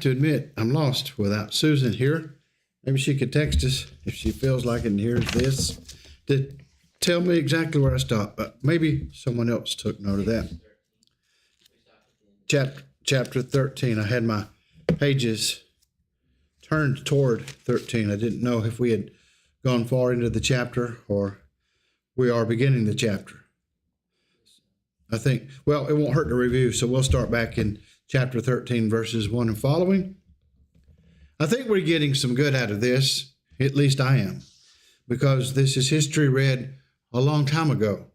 to admit I'm lost without Susan here. Maybe she could text us if she feels like it and hears this to tell me exactly where I stopped. But maybe someone else took note of that. Chapter 13. I had my pages turned toward 13. I didn't know if we had gone far into the chapter or we are beginning the chapter. I think, well, it won't hurt to review, so we'll start back in chapter 13, verses 1 and following. I think we're getting some good out of this, at least I am, because this is history read a long time ago.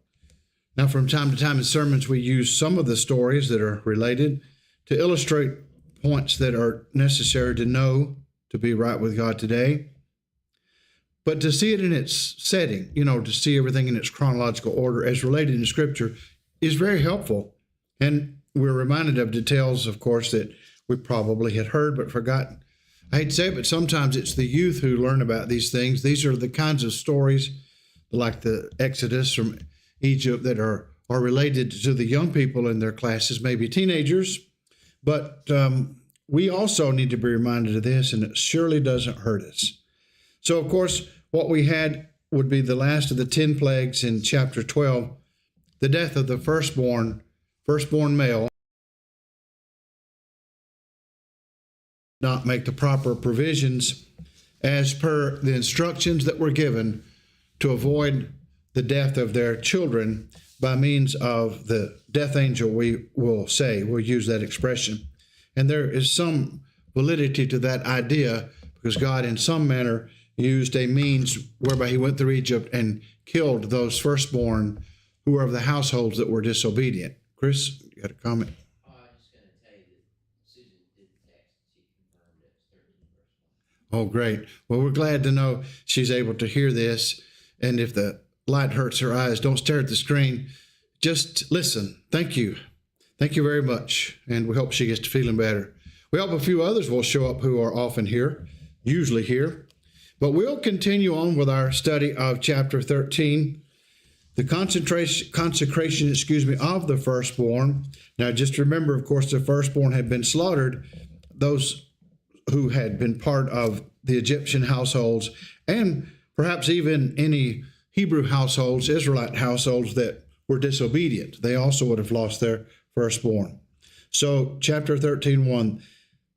Now, from time to time in sermons, we use some of the stories that are related to illustrate points that are necessary to know to be right with God today. But to see it in its setting, to see everything in its chronological order as related in Scripture is very helpful. And we're reminded of details, of course, that we probably had heard but forgotten. I hate to say it, but sometimes it's the youth who learn about these things. These are the kinds of stories like the Exodus from Egypt that are related to the young people in their classes, maybe teenagers. But we also need to be reminded of this, and it surely doesn't hurt us. So, of course, what we had would be the last of the 10 plagues in chapter 12, the death of the firstborn male. Not make the proper provisions as per the instructions that were given to avoid the death of their children by means of the death angel, we will say. We'll use that expression. And there is some validity to that idea because God in some manner used a means whereby he went through Egypt and killed those firstborn who were of the households that were disobedient. Chris, you got a comment? I'm just going to tell you that Susan did the text. She confirmed it was 13 verse 1. Oh, great. Well, we're glad to know she's able to hear this. And if the light hurts her eyes, don't stare at the screen. Just listen. Thank you. Thank you very much. And we hope she gets to feeling better. We hope a few others will show up who are often here, usually here. But we'll continue on with our study of chapter 13, the consecration, of the firstborn. Now, just remember, of course, the firstborn had been slaughtered, those who had been part of the Egyptian households, and perhaps even any Hebrew households, Israelite households that were disobedient. They also would have lost their firstborn. So, chapter 13:1,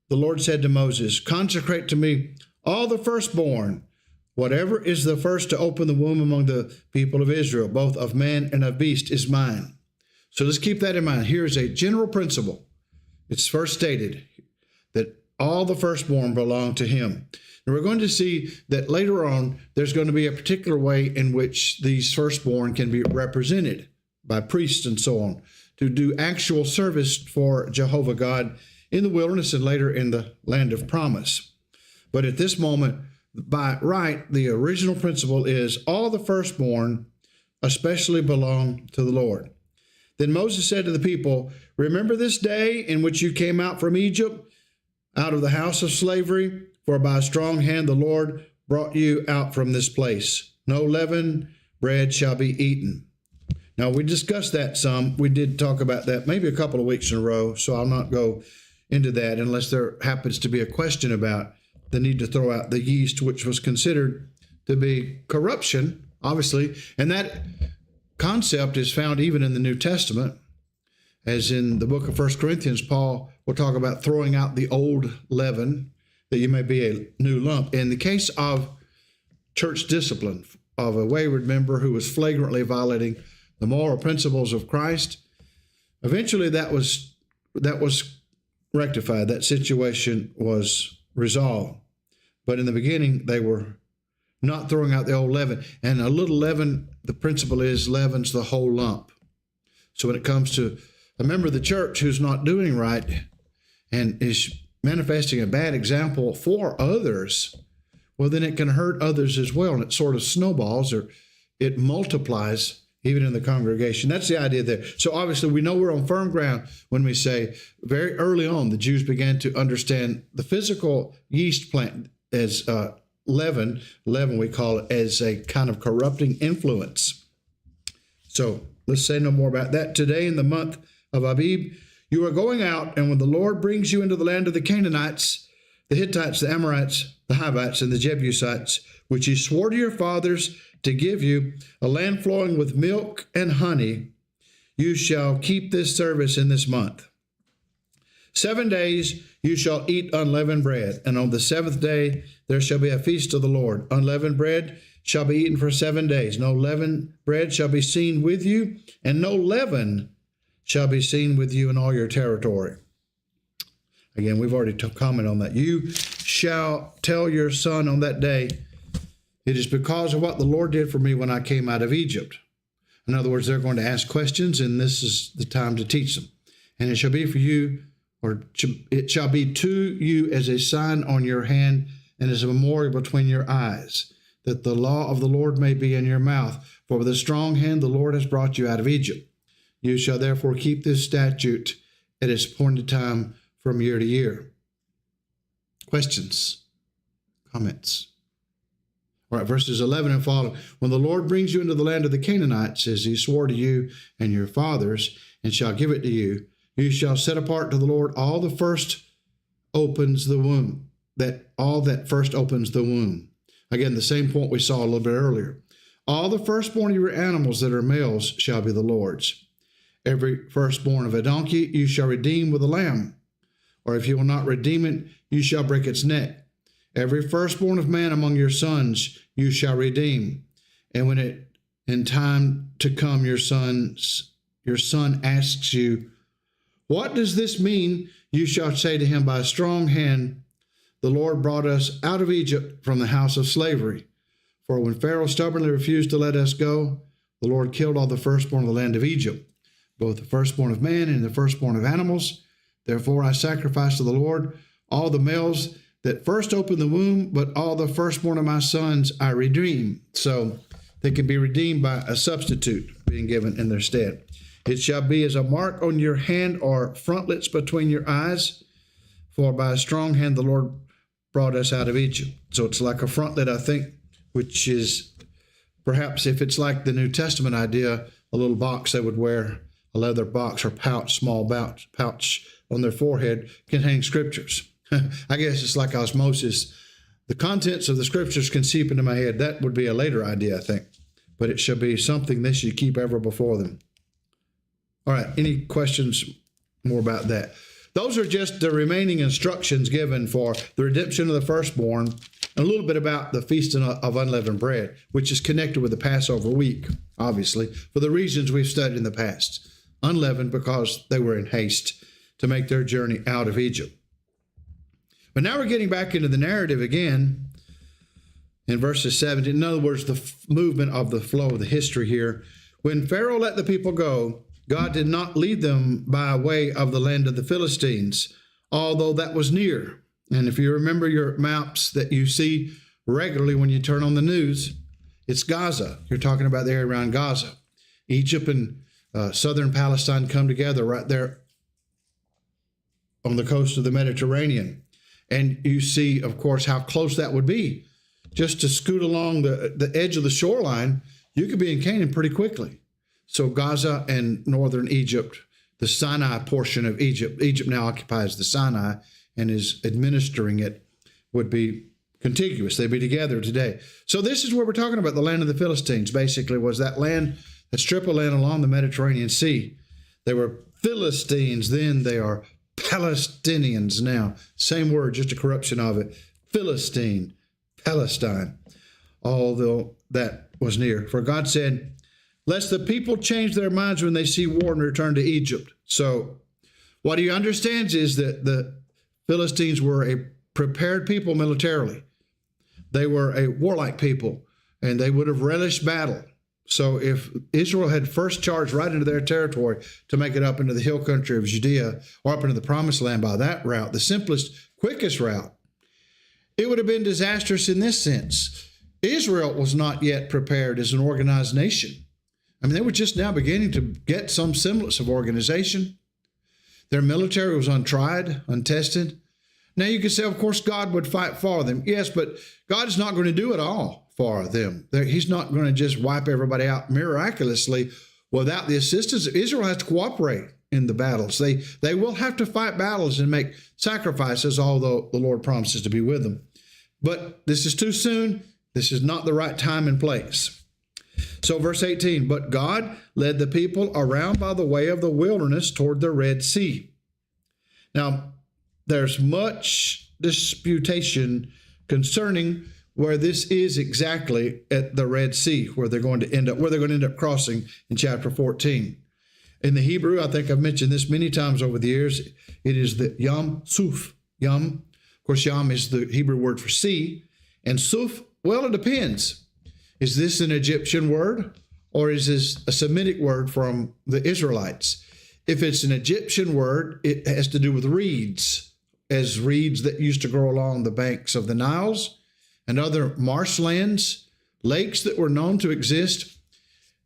the Lord said to Moses, "Consecrate to me all the firstborn, whatever is the first to open the womb among the people of Israel, both of man and of beast, is mine." So let's keep that in mind. Here's a general principle. It's first stated that all the firstborn belong to him. And we're going to see that later on, there's going to be a particular way in which these firstborn can be represented by priests and so on, to do actual service for Jehovah God in the wilderness and later in the land of promise. But at this moment, by right, the original principle is all the firstborn especially belong to the Lord. Then Moses said to the people, "Remember this day in which you came out from Egypt, out of the house of slavery, for by a strong hand the Lord brought you out from this place. No leavened bread shall be eaten." Now, we discussed that some. We did talk about that maybe a couple of weeks in a row, so I'll not go into that unless there happens to be a question about the need to throw out the yeast, which was considered to be corruption, obviously. And that concept is found even in the New Testament, as in the book of 1 Corinthians, Paul will talk about throwing out the old leaven, that you may be a new lump. In the case of church discipline, of a wayward member who was flagrantly violating the moral principles of Christ, eventually that was rectified. That situation was resolved. But in the beginning, they were not throwing out the old leaven. And a little leaven, the principle is, leavens the whole lump. So when it comes to a member of the church who's not doing right and is manifesting a bad example for others, well, then it can hurt others as well. And it sort of snowballs, or it multiplies even in the congregation. That's the idea there. So obviously we know we're on firm ground when we say very early on the Jews began to understand the physical yeast plant as leaven we call it, as a kind of corrupting influence. So let's say no more about that. Today in the month of Abib, You are going out, and when the Lord brings you into the land of the Canaanites, the Hittites, the Amorites, the Hivites, and the Jebusites, which he swore to your fathers to give you, a land flowing with milk and honey, you shall keep this service in this month. 7 days you shall eat unleavened bread, and on the seventh day there shall be a feast of the Lord. Unleavened bread shall be eaten for 7 days. No leavened bread shall be seen with you, and no leaven shall be seen with you in all your territory. Again, we've already commented on that. You shall tell your son on that day, it is because of what the Lord did for me when I came out of Egypt. In other words, they're going to ask questions, and this is the time to teach them. And it shall be for you, or it shall be to you as a sign on your hand and as a memorial between your eyes, that the law of the Lord may be in your mouth. For with a strong hand the Lord has brought you out of Egypt. You shall therefore keep this statute at its appointed time from year to year. Questions? Comments? All right, verses 11 and following. When the Lord brings you into the land of the Canaanites, as he swore to you and your fathers, and shall give it to you, you shall set apart to the Lord all the first opens the womb. All that first opens the womb. Again, the same point we saw a little bit earlier. All the firstborn of your animals that are males shall be the Lord's. Every firstborn of a donkey you shall redeem with a lamb, or if you will not redeem it, you shall break its neck. Every firstborn of man among your sons you shall redeem. And when in time to come your son asks you, what does this mean? You shall say to him, by a strong hand the Lord brought us out of Egypt from the house of slavery. For when Pharaoh stubbornly refused to let us go, the Lord killed all the firstborn of the land of Egypt, both the firstborn of man and the firstborn of animals. Therefore I sacrifice to the Lord all the males that first opened the womb, but all the firstborn of my sons I redeem. So they can be redeemed by a substitute being given in their stead. It shall be as a mark on your hand or frontlets between your eyes, for by a strong hand the Lord brought us out of Egypt. So it's like a frontlet, I think, which is perhaps, if it's like the New Testament idea, a little box they would wear, a leather box or pouch, small pouch on their forehead containing scriptures. I guess it's like osmosis. The contents of the scriptures can seep into my head. That would be a later idea, I think. But it shall be something they should keep ever before them. All right, any questions more about that? Those are just the remaining instructions given for the redemption of the firstborn, and a little bit about the feasting of unleavened bread, which is connected with the Passover week, obviously, for the reasons we've studied in the past. Unleavened because they were in haste to make their journey out of Egypt. But now we're getting back into the narrative again in verses 17. In other words, the movement of the flow of the history here. When Pharaoh let the people go, God did not lead them by way of the land of the Philistines, although that was near. And if you remember your maps that you see regularly when you turn on the news, it's Gaza. You're talking about the area around Gaza. Egypt and southern Palestine come together right there on the coast of the Mediterranean. And you see, of course, how close that would be. Just to scoot along the edge of the shoreline, you could be in Canaan pretty quickly. So Gaza and northern Egypt, the Sinai portion of Egypt now occupies the Sinai and is administering it, would be contiguous. They'd be together today. So this is where we're talking about the land of the Philistines, basically, was that land, that strip of land along the Mediterranean Sea. They were Philistines then, they are Palestinians now. Same word, just a corruption of it. Philistine, Palestine, although that was near. For God said, lest the people change their minds when they see war and return to Egypt. So what he understands is that the Philistines were a prepared people militarily. They were a warlike people, and they would have relished battle. So if Israel had first charged right into their territory to make it up into the hill country of Judea or up into the promised land by that route, the simplest, quickest route, it would have been disastrous in this sense. Israel was not yet prepared as an organized nation. I mean, they were just now beginning to get some semblance of organization. Their military was untried, untested. Now you could say, of course, God would fight for them. Yes, but God is not going to do it all for them. He's not going to just wipe everybody out miraculously without the assistance. Israel has to cooperate in the battles. They will have to fight battles and make sacrifices, although the Lord promises to be with them. But this is too soon. This is not the right time and place. So verse 18, but God led the people around by the way of the wilderness toward the Red Sea. Now, there's much disputation concerning where this is exactly at the Red Sea, where they're going to end up crossing in chapter 14. In the Hebrew, I think I've mentioned this many times over the years, it is the Yam Suf. Yam, of course, Yam is the Hebrew word for sea, and Suf, well, it depends. Is this an Egyptian word, or is this a Semitic word from the Israelites? If it's an Egyptian word, it has to do with reeds, as reeds that used to grow along the banks of the Niles and other marshlands, lakes that were known to exist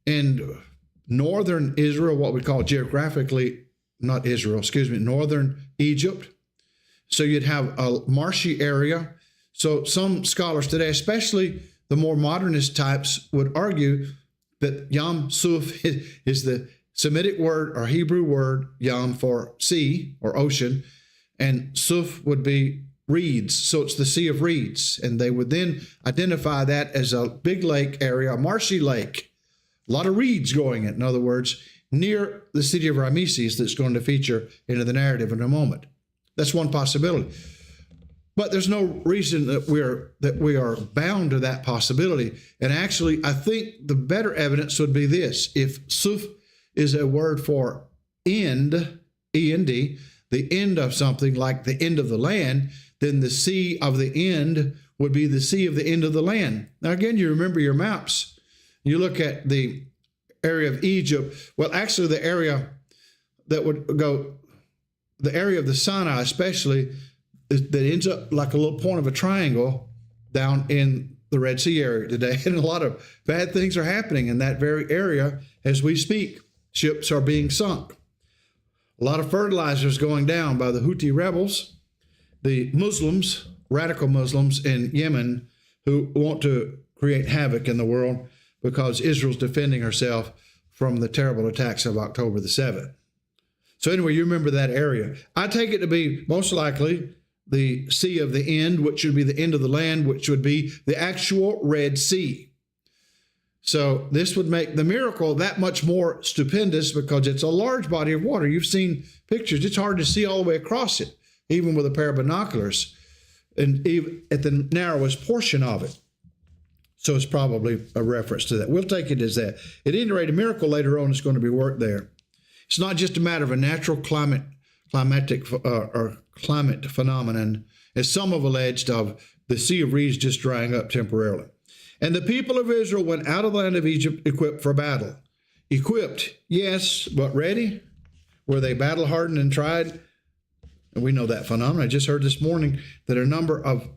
in northern Israel, what we call geographically, northern Egypt. So you'd have a marshy area. So some scholars today, especially the more modernist types, would argue that Yam Suf is the Semitic word or Hebrew word, Yam for sea or ocean, and Suf would be reeds. So it's the Sea of Reeds. And they would then identify that as a big lake area, a marshy lake, a lot of reeds going in other words, near the city of Rameses that's going to feature into the narrative in a moment. That's one possibility. But there's no reason that we are bound to that possibility. And actually, I think the better evidence would be this. If Suf is a word for end, E-N-D, the end of something like the end of the land, then the sea of the end would be the sea of the end of the land. Now, again, you remember your maps. You look at the area of Egypt. Well, actually, the area that would go, the area of the Sinai especially, that ends up like a little point of a triangle down in the Red Sea area today. And a lot of bad things are happening in that very area as we speak. Ships are being sunk. A lot of fertilizers going down by the Houthi rebels, the Muslims, radical Muslims in Yemen, who want to create havoc in the world because Israel's defending herself from the terrible attacks of October the 7th. So anyway, you remember that area. I take it to be most likely the Sea of the End, which would be the end of the land, which would be the actual Red Sea. So this would make the miracle that much more stupendous because it's a large body of water. You've seen pictures. It's hard to see all the way across it, even with a pair of binoculars, and even at the narrowest portion of it. So it's probably a reference to that. We'll take it as that. At any rate, a miracle later on is going to be worked there. It's not just a matter of a natural climate phenomenon, as some have alleged, of the Sea of Reeds just drying up temporarily. And the people of Israel went out of the land of Egypt equipped for battle. Equipped, yes, but ready? Were they battle hardened and tried? And we know that phenomenon. I just heard this morning that a number of,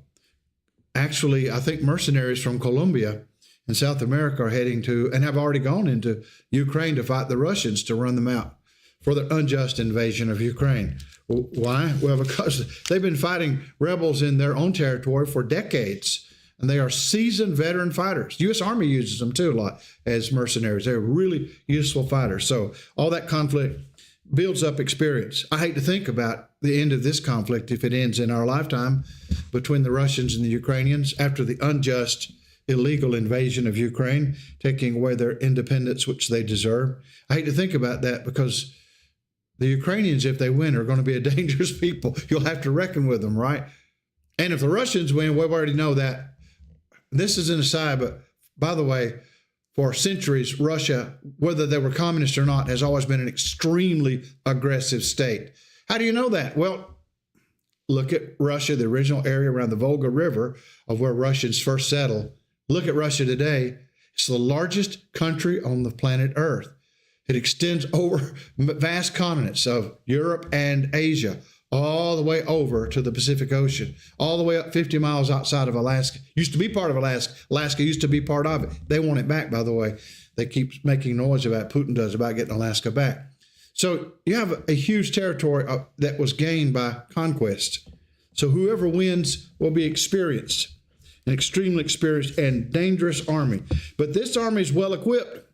actually, I think mercenaries from Colombia in South America are heading to, and have already gone into Ukraine to fight the Russians to run them out for the unjust invasion of Ukraine. Why? Well, because they've been fighting rebels in their own territory for decades, and they are seasoned veteran fighters. U.S. Army uses them too a lot as mercenaries. They're really useful fighters. So all that conflict builds up experience. I hate to think about the end of this conflict if it ends in our lifetime between the Russians and the Ukrainians after the unjust, illegal invasion of Ukraine, taking away their independence, which they deserve. I hate to think about that because the Ukrainians, if they win, are going to be a dangerous people. You'll have to reckon with them, right? And if the Russians win, we already know that. This is an aside, but by the way, for centuries, Russia, whether they were communist or not, has always been an extremely aggressive state. How do you know that? Well, look at Russia, the original area around the Volga River of where Russians first settled. Look at Russia today. It's the largest country on the planet Earth. It extends over vast continents of Europe and Asia, all the way over to the Pacific Ocean, all the way up 50 miles outside of Alaska. Used to be part of Alaska. Alaska used to be part of it. They want it back, by the way. They keep making noise about, Putin does, about getting Alaska back. So you have a huge territory that was gained by conquest. So whoever wins will be experienced, an extremely experienced and dangerous army. But this army is well equipped.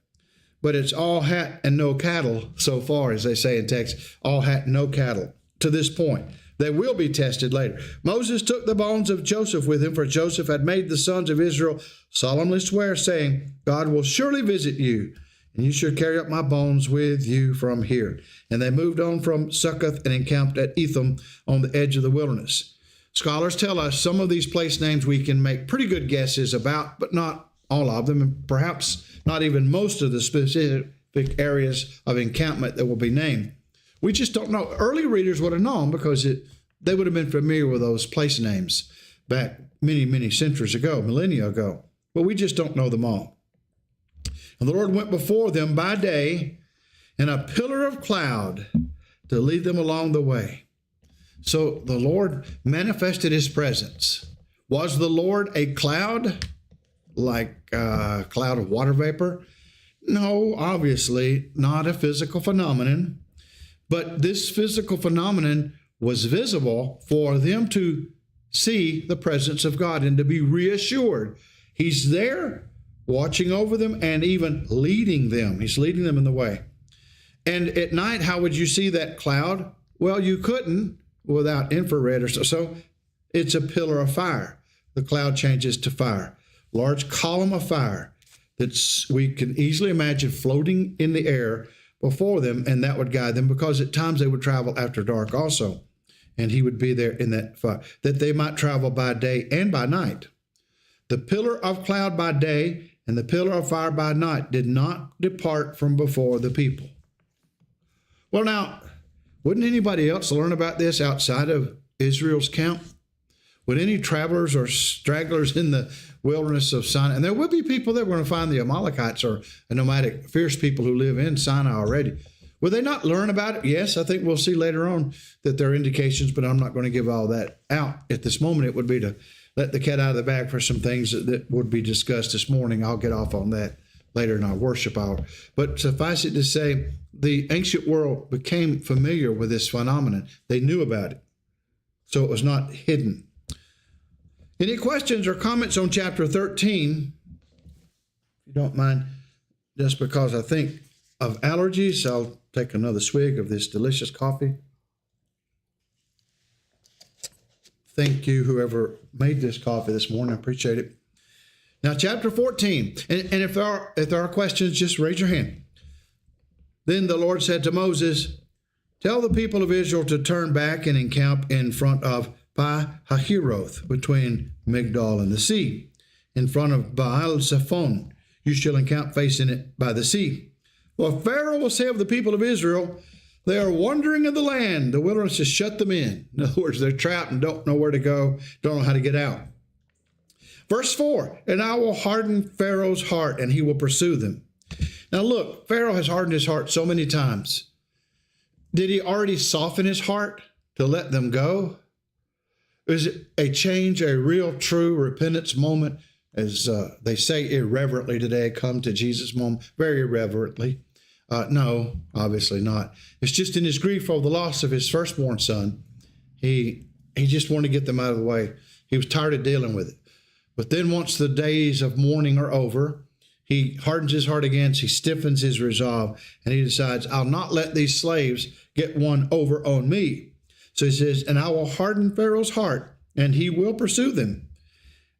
but it's all hat and no cattle so far, as they say in Texas, all hat and no cattle to this point. They will be tested later. Moses took the bones of Joseph with him, for Joseph had made the sons of Israel solemnly swear, saying, God will surely visit you, and you shall carry up my bones with you from here. And they moved on from Succoth and encamped at Etham on the edge of the wilderness. Scholars tell us some of these place names we can make pretty good guesses about, but not all of them, and perhaps not even most of the specific areas of encampment that will be named. We just don't know. Early readers would have known because they would have been familiar with those place names back many, many centuries ago, millennia ago. But we just don't know them all. And the Lord went before them by day in a pillar of cloud to lead them along the way. So the Lord manifested his presence. Was the Lord a cloud, like a cloud of water vapor? No, obviously not a physical phenomenon. But this physical phenomenon was visible for them to see the presence of God and to be reassured. He's there watching over them and even leading them. He's leading them in the way. And at night, how would you see that cloud? Well, you couldn't without infrared or so. So it's a pillar of fire. The cloud changes to fire. Large column of fire that we can easily imagine floating in the air before them, and that would guide them, because at times they would travel after dark also, and he would be there in that fire, that they might travel by day and by night. The pillar of cloud by day and the pillar of fire by night did not depart from before the people. Well, now, wouldn't anybody else learn about this outside of Israel's camp? Would any travelers or stragglers in the wilderness of Sinai, and there will be people there, we're going to find the Amalekites or a nomadic, fierce people who live in Sinai already. Will they not learn about it? Yes, I think we'll see later on that there are indications, but I'm not going to give all that out at this moment. It would be to let the cat out of the bag for some things that would be discussed this morning. I'll get off on that later in our worship hour. But suffice it to say, the ancient world became familiar with this phenomenon. They knew about it, so it was not hidden. Any questions or comments on chapter 13? If you don't mind, just because I think of allergies, I'll take another swig of this delicious coffee. Thank you, whoever made this coffee this morning. I appreciate it. Now, chapter 14, and if there are questions, just raise your hand. Then the Lord said to Moses, tell the people of Israel to turn back and encamp in front of Pi-hahiroth, between Migdol and the sea, in front of Baal-Zephon. You shall encamp facing it by the sea. For Pharaoh will say of the people of Israel, they are wandering in the land. The wilderness has shut them in. In other words, they're trapped and don't know where to go, don't know how to get out. Verse 4, and I will harden Pharaoh's heart, and he will pursue them. Now look, Pharaoh has hardened his heart so many times. Did he already soften his heart to let them go? Is it a change, a real, true repentance moment, as they say irreverently today, come to Jesus moment, very irreverently? No, obviously not. It's just in his grief over the loss of his firstborn son, he just wanted to get them out of the way. He was tired of dealing with it. But then once the days of mourning are over, he hardens his heart again, he stiffens his resolve, and he decides, I'll not let these slaves get one over on me. So he says, and I will harden Pharaoh's heart, and he will pursue them.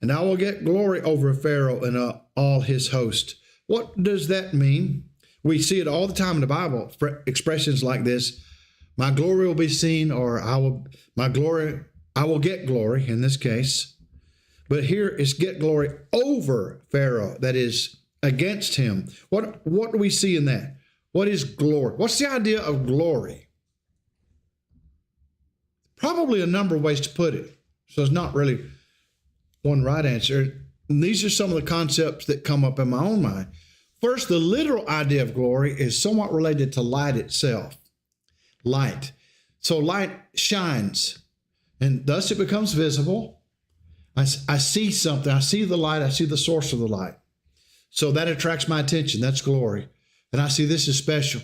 And I will get glory over Pharaoh and all his host. What does that mean? We see it all the time in the Bible, expressions like this. My glory will be seen, or I will get glory in this case. But here is get glory over Pharaoh, that is against him. What do we see in that? What is glory? What's the idea of glory? Probably a number of ways to put it. So it's not really one right answer. And these are some of the concepts that come up in my own mind. First, the literal idea of glory is somewhat related to light itself. Light. So light shines, and thus it becomes visible. I see something. I see the light. I see the source of the light. So that attracts my attention. That's glory. And I see this is special.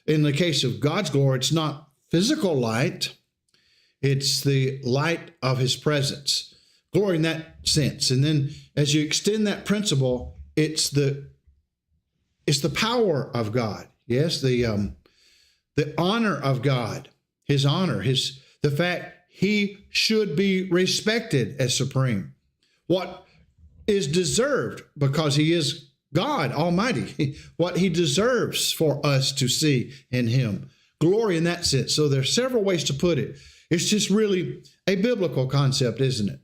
In the case of God's glory, it's not physical light. It's the light of his presence. Glory in that sense. And then as you extend that principle, it's the It's the power of God. Yes, the honor of God, his honor, the fact he should be respected as supreme. What is deserved because he is God Almighty, what he deserves for us to see in him. Glory in that sense. So there's several ways to put it. It's just really a biblical concept, isn't it?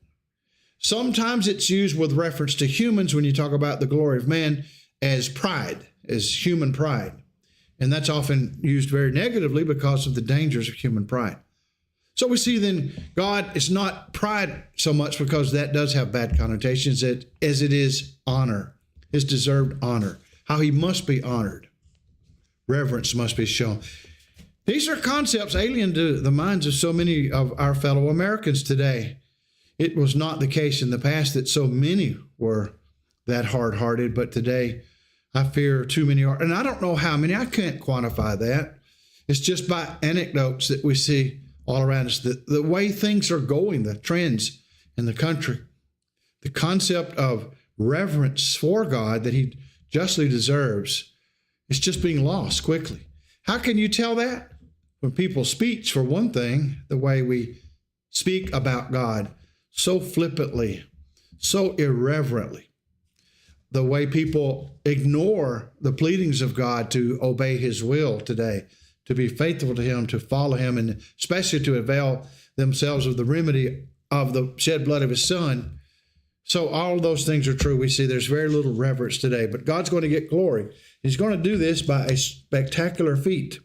Sometimes it's used with reference to humans when you talk about the glory of man as pride, as human pride. And that's often used very negatively because of the dangers of human pride. So we see then God is not pride so much because that does have bad connotations as it is honor, his deserved honor, how he must be honored. Reverence must be shown. These are concepts alien to the minds of so many of our fellow Americans today. It was not the case in the past that so many were that hard-hearted, but today I fear too many are. And I don't know how many. I can't quantify that. It's just by anecdotes that we see all around us, the way things are going, the trends in the country, the concept of reverence for God that he justly deserves is just being lost quickly. How can you tell that? When people's speech, for one thing, the way we speak about God so flippantly, so irreverently, the way people ignore the pleadings of God to obey his will today, to be faithful to him, to follow him, and especially to avail themselves of the remedy of the shed blood of his son. So all those things are true. We see there's very little reverence today, but God's going to get glory. He's going to do this by a spectacular feat,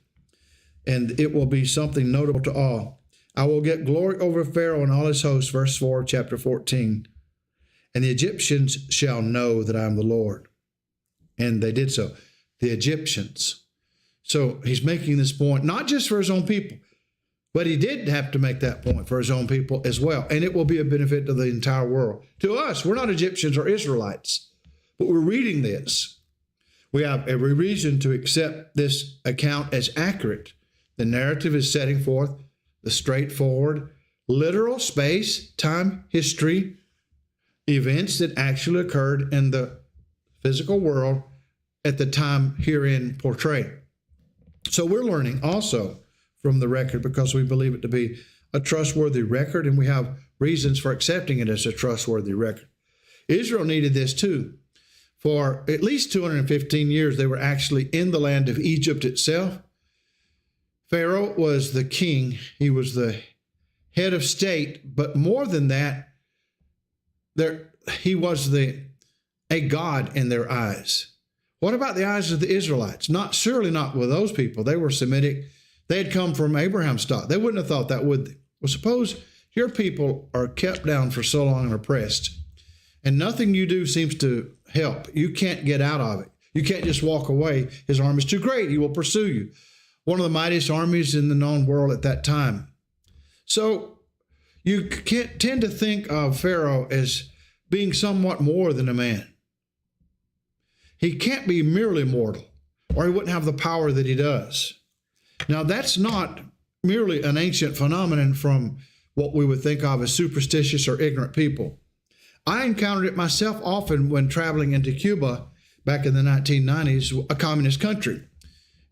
and it will be something notable to all. I will get glory over Pharaoh and all his hosts, verse 4, chapter 14. And the Egyptians shall know that I am the Lord. And they did so. The Egyptians. So he's making this point, not just for his own people, but he did have to make that point for his own people as well. And it will be a benefit to the entire world. To us, we're not Egyptians or Israelites, but we're reading this. We have every reason to accept this account as accurate. The narrative is setting forth the straightforward, literal space, time, history, events that actually occurred in the physical world at the time herein portrayed. So we're learning also from the record because we believe it to be a trustworthy record, and we have reasons for accepting it as a trustworthy record. Israel needed this too. For at least 215 years, they were actually in the land of Egypt itself. Pharaoh was the king. He was the head of state, but more than that, he was a god in their eyes. What about the eyes of the Israelites? Surely not with those people. They were Semitic. They had come from Abraham's stock. They wouldn't have thought that, would they? Well, suppose your people are kept down for so long and oppressed, and nothing you do seems to help. You can't get out of it. You can't just walk away. His arm is too great. He will pursue you. One of the mightiest armies in the known world at that time. So you can't tend to think of Pharaoh as being somewhat more than a man. He can't be merely mortal, or he wouldn't have the power that he does. Now, that's not merely an ancient phenomenon from what we would think of as superstitious or ignorant people. I encountered it myself often when traveling into Cuba back in the 1990s, a communist country.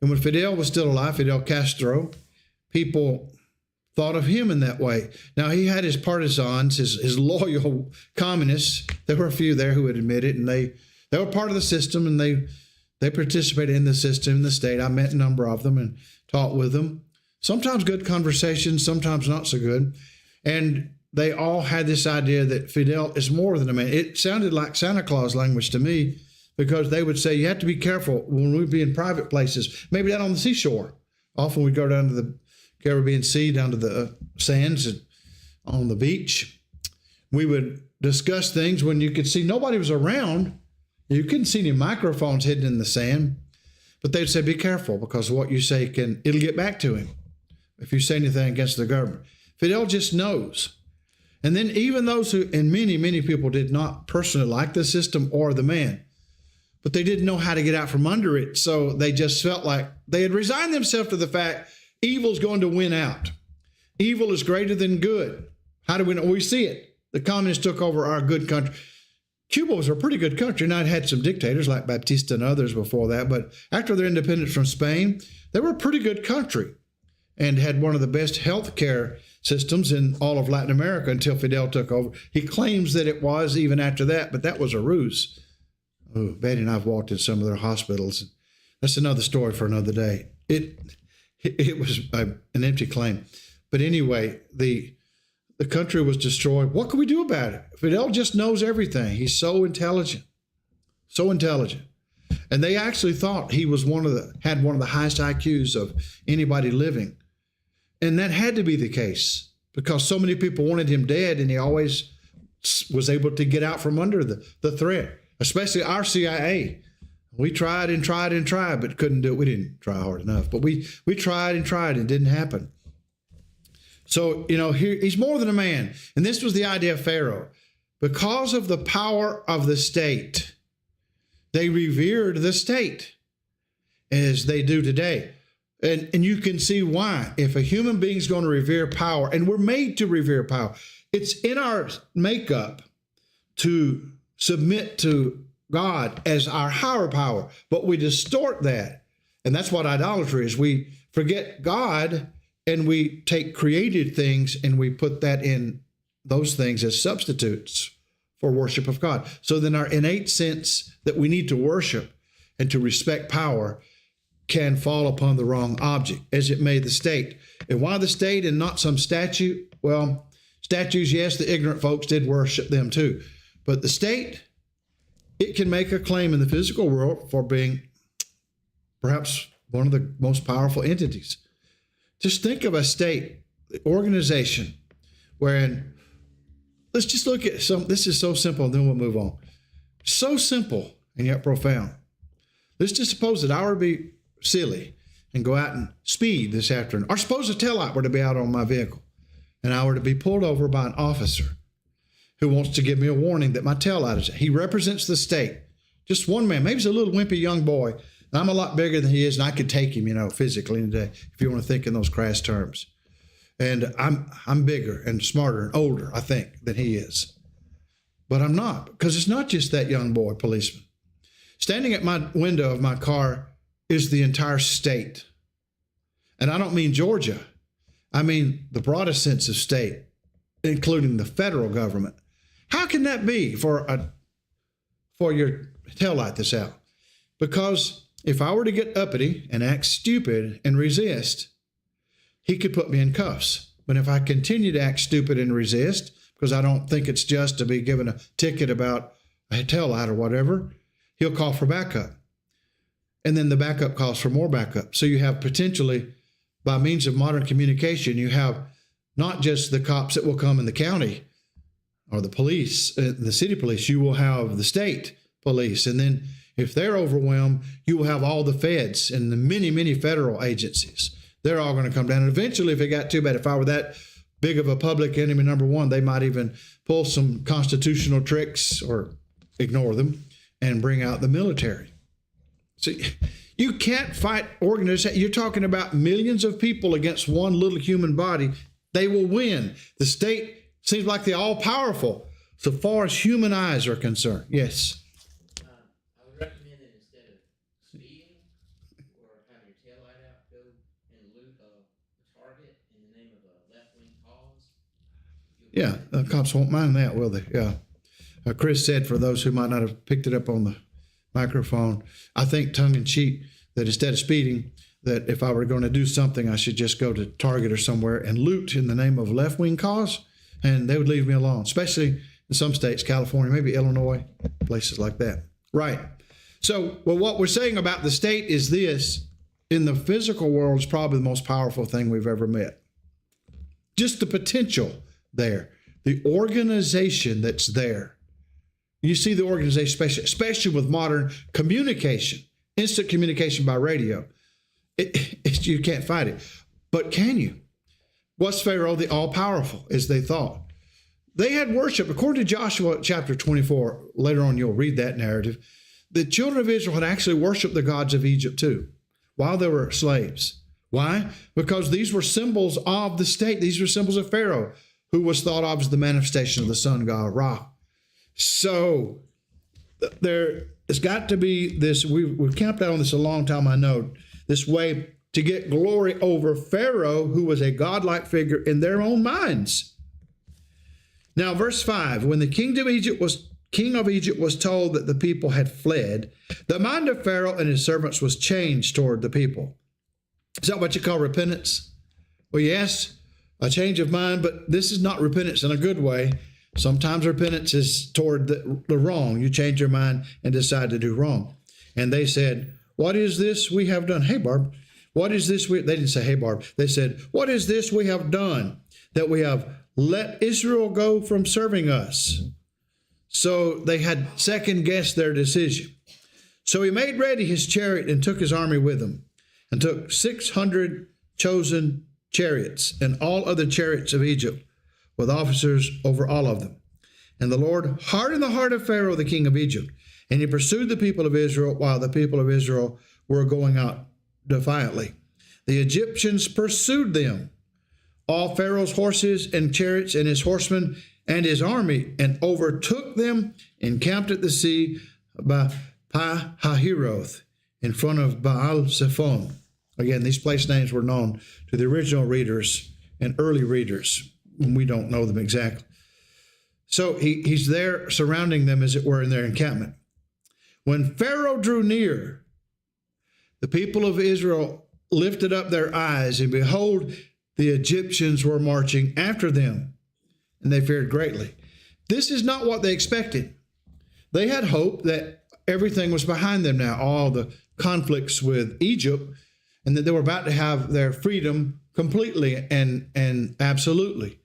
And when Fidel was still alive, Fidel Castro, people thought of him in that way. Now, he had his partisans, his loyal communists. There were a few there who would admit it, and they were part of the system, and they participated in the system, in the state. I met a number of them and talked with them. Sometimes good conversations, sometimes not so good. And they all had this idea that Fidel is more than a man. It sounded like Santa Claus language to me, because they would say, you have to be careful when we be in private places, maybe down on the seashore. Often we'd go down to the Caribbean Sea, down to the sands and on the beach. We would discuss things when you could see nobody was around. You couldn't see any microphones hidden in the sand, but they'd say, be careful, because what you say it'll get back to him if you say anything against the government. Fidel just knows. And then even those who, and many, many people did not personally like the system or the man, but they didn't know how to get out from under it. So they just felt like they had resigned themselves to the fact evil's going to win out. Evil is greater than good. How do we know? We see it. The communists took over our good country. Cuba was a pretty good country. Now, it had some dictators like Baptista and others before that, but after their independence from Spain, they were a pretty good country and had one of the best health care systems in all of Latin America until Fidel took over. He claims that it was even after that, but that was a ruse. Oh, Betty and I have walked in some of their hospitals. That's another story for another day. It was an empty claim. But anyway, the country was destroyed. What can we do about it? Fidel just knows everything. He's so intelligent, so intelligent. And they actually thought he was had one of the highest IQs of anybody living. And that had to be the case because so many people wanted him dead, and he always was able to get out from under the threat, especially our CIA. We tried and tried and tried, but couldn't do it. We didn't try hard enough, but we tried and tried and it didn't happen. So, he's more than a man. And this was the idea of Pharaoh. Because of the power of the state, they revered the state as they do today. And you can see why. If a human being is going to revere power, and we're made to revere power, it's in our makeup to submit to God as our higher power, but we distort that. And that's what idolatry is. We forget God and we take created things and we put that in those things as substitutes for worship of God. So then our innate sense that we need to worship and to respect power can fall upon the wrong object, as it may the state. And why the state and not some statue? Well, statues, yes, the ignorant folks did worship them too. But the state, it can make a claim in the physical world for being perhaps one of the most powerful entities. Just think of a state organization wherein, let's just look at this is so simple, and then we'll move on. So simple and yet profound. Let's just suppose that I were to be silly and go out and speed this afternoon, or suppose a taillight were to be out on my vehicle and I were to be pulled over by an officer who wants to give me a warning that my taillight is. He represents the state. Just one man, maybe he's a little wimpy young boy. I'm a lot bigger than he is, and I could take him, physically today, if you want to think in those crass terms. And I'm bigger and smarter and older, I think, than he is. But I'm not, because it's not just that young boy policeman. Standing at my window of my car is the entire state. And I don't mean Georgia. I mean the broadest sense of state, including the federal government. How can that be for your taillight that's out? Because if I were to get uppity and act stupid and resist, he could put me in cuffs. But if I continue to act stupid and resist, because I don't think it's just to be given a ticket about a taillight or whatever, he'll call for backup. And then the backup calls for more backup. So you have potentially, by means of modern communication, you have not just the cops that will come in the county or the police, the city police, you will have the state police. And then if they're overwhelmed, you will have all the feds and the many, many federal agencies. They're all going to come down. And eventually, if it got too bad, if I were that big of a public enemy number one, they might even pull some constitutional tricks or ignore them and bring out the military. See, you can't fight organizations. You're talking about millions of people against one little human body. They will win. The state seems like they're all powerful so far as human eyes are concerned. Yes. I would recommend that instead of speeding or having your taillight out, go and loot a target in the name of a left-wing cause. Yeah, cops won't mind that, will they? Yeah. Chris said, for those who might not have picked it up on the microphone, I think tongue-in-cheek, that instead of speeding, that if I were going to do something, I should just go to Target or somewhere and loot in the name of a left-wing cause, and they would leave me alone, especially in some states, California, maybe Illinois, places like that. Right. So, well, what we're saying about the state is this: in the physical world, it's probably the most powerful thing we've ever met. Just the potential there, the organization that's there. You see the organization, especially with modern communication, instant communication by radio. You can't fight it. But can you? Was Pharaoh the all-powerful, as they thought? They had worship. According to Joshua chapter 24, later on you'll read that narrative, the children of Israel had actually worshiped the gods of Egypt too, while they were slaves. Why? Because these were symbols of the state. These were symbols of Pharaoh, who was thought of as the manifestation of the sun god Ra. So There's got to be this, we've camped out on this a long time, I know, this way to get glory over Pharaoh, who was a godlike figure in their own minds. Now, verse 5, when the king of Egypt was told that the people had fled, the mind of Pharaoh and his servants was changed toward the people. Is that what you call repentance? Well, yes, a change of mind, but this is not repentance in a good way. Sometimes repentance is toward the wrong. You change your mind and decide to do wrong. And they said, what is this we have done? Hey, Barb, what is this? They didn't say, hey, Barb. They said, what is this we have done that we have let Israel go from serving us? So they had second-guessed their decision. So he made ready his chariot and took his army with him, and took 600 chosen chariots and all other chariots of Egypt, with officers over all of them. And the Lord hardened the heart of Pharaoh, the king of Egypt, and he pursued the people of Israel while the people of Israel were going out defiantly. The Egyptians pursued them, all Pharaoh's horses and chariots and his horsemen and his army, and overtook them, encamped at the sea by Pi-hahiroth, in front of Baal-Zephon. Again, these place names were known to the original readers and early readers. We don't know them exactly. So he's there surrounding them, as it were, in their encampment. When Pharaoh drew near, the people of Israel lifted up their eyes, and behold, the Egyptians were marching after them, and they feared greatly. This is not what they expected. They had hoped that everything was behind them now, all the conflicts with Egypt, and that they were about to have their freedom completely and absolutely.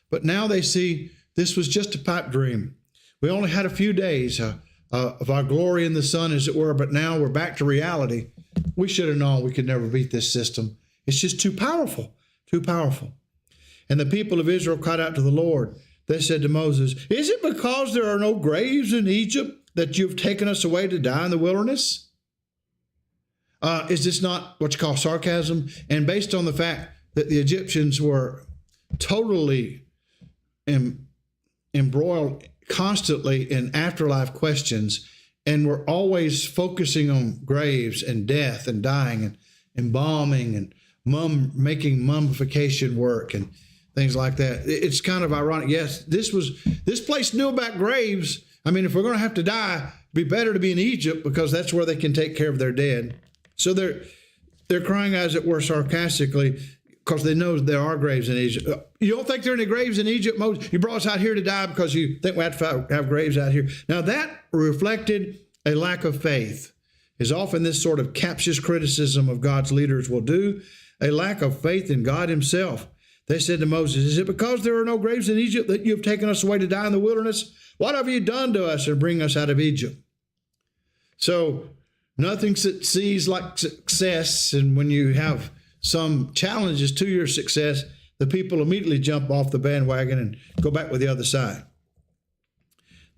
But now they see this was just a pipe dream. We only had a few days of our glory in the sun, as it were, but now we're back to reality. We should have known we could never beat this system. It's just too powerful, too powerful. And the people of Israel cried out to the Lord. They said to Moses, is it because there are no graves in Egypt that you've taken us away to die in the wilderness? Is this not what you call sarcasm? And based on the fact that the Egyptians were totally embroiled constantly in afterlife questions, and were always focusing on graves and death and dying and embalming and making mummification work and things like that. It's kind of ironic. Yes, this place knew about graves. I mean, if we're going to have to die, it'd be better to be in Egypt, because that's where they can take care of their dead. So they're crying, as it were, sarcastically, because they know there are graves in Egypt. You don't think there are any graves in Egypt, Moses? You brought us out here to die because you think we have to have graves out here. Now, that reflected a lack of faith, as often this sort of captious criticism of God's leaders will do, a lack of faith in God himself. They said to Moses, is it because there are no graves in Egypt that you have taken us away to die in the wilderness? What have you done to us to bring us out of Egypt? So nothing succeeds like success, and when you have some challenges to your success, the people immediately jump off the bandwagon and go back with the other side,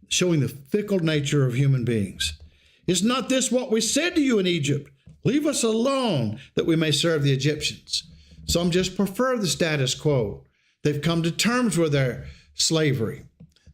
showing the fickle nature of human beings. Is not this what we said to you in Egypt? Leave us alone that we may serve the Egyptians. Some just prefer the status quo. They've come to terms with their slavery.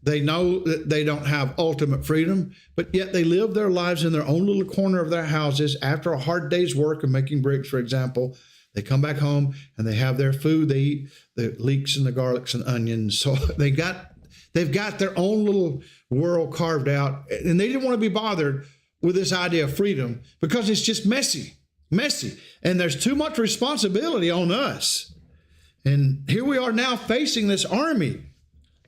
They know that they don't have ultimate freedom, but yet they live their lives in their own little corner of their houses. After a hard day's work of making bricks, for example, they come back home and they have their food. They eat the leeks and the garlics and onions. So they've got their own little world carved out, and they didn't want to be bothered with this idea of freedom because it's just messy. And there's too much responsibility on us. And here we are now facing this army.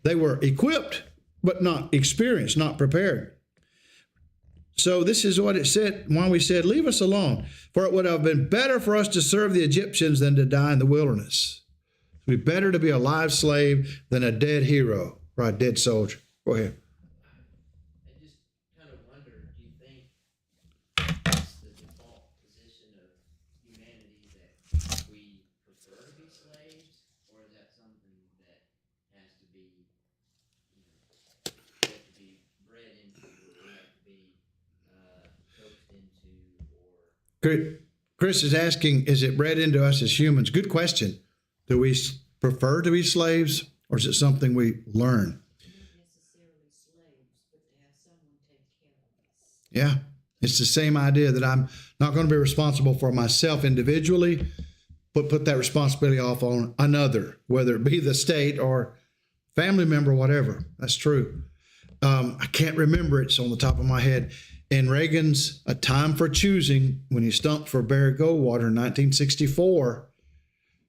They were equipped, but not experienced, not prepared. So this is what it said, why we said, leave us alone, for it would have been better for us to serve the Egyptians than to die in the wilderness. It would be better to be a live slave than a dead hero or a dead soldier. Go ahead. I just kind of wonder, do you think that's the default position of humanity, that we prefer to be slaves, or is that something that has to be, we have to be bred into, or we have to be coaxed into, or... Chris is asking, is it bred into us as humans? Good question. Do we prefer to be slaves, or is it something we learn? Not necessarily slaves, but to have someone take care of Yeah. It's the same idea that I'm not going to be responsible for myself individually, but put that responsibility off on another, whether it be the state or family member, whatever. That's true. I can't remember, it's on the top of my head. In Reagan's A Time for Choosing, when he stumped for Barry Goldwater in 1964,